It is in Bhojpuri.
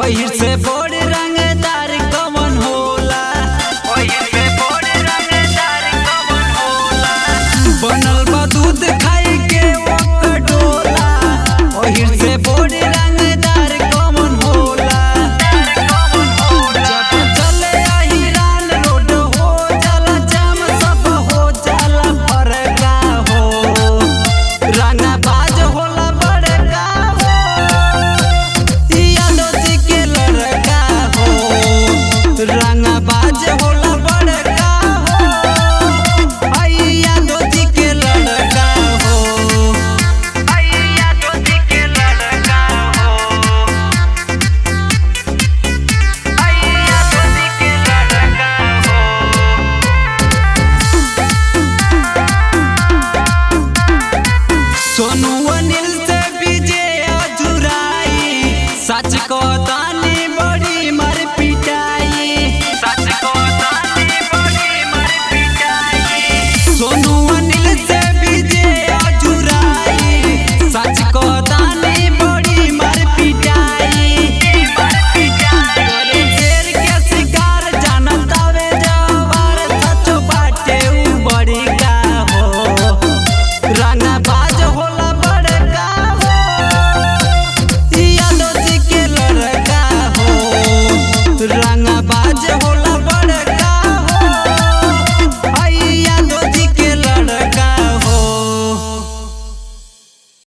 ओहिर से बड़ रंगदार कवन होला, ओहिर से बड़ रंगदार कवन होला। बनल बा दूध खाई के ओकर डोला, ओहिर से बड़ रंगदार कवन होला। जब चले अहिरान रोड हो जाला जाम, सब हो जाला फरका हो। रंगबाज होला बड़का हो, यादव जी के लड़का हो। रंगबाज होला बड़का हो, यादव जी के लड़का हो, यादव जी के लड़का हो, यादव जी के लड़का हो। सोनू अनिल से विजय अजुराई, सच कहतानी बड़ी मर पिटाई, सच कहतानी बड़ी मर पिटाई। सोनू अनिल से विजय अजुराई, सच कहतानी बड़ी मर पिटाई। तोरे शेर के शिकार जानत हवे जवार, सच बाटे उ बड़ी का हो। रंगबाज होला बड़का हो, यादव जी के लड़का हो। रंगबाज होला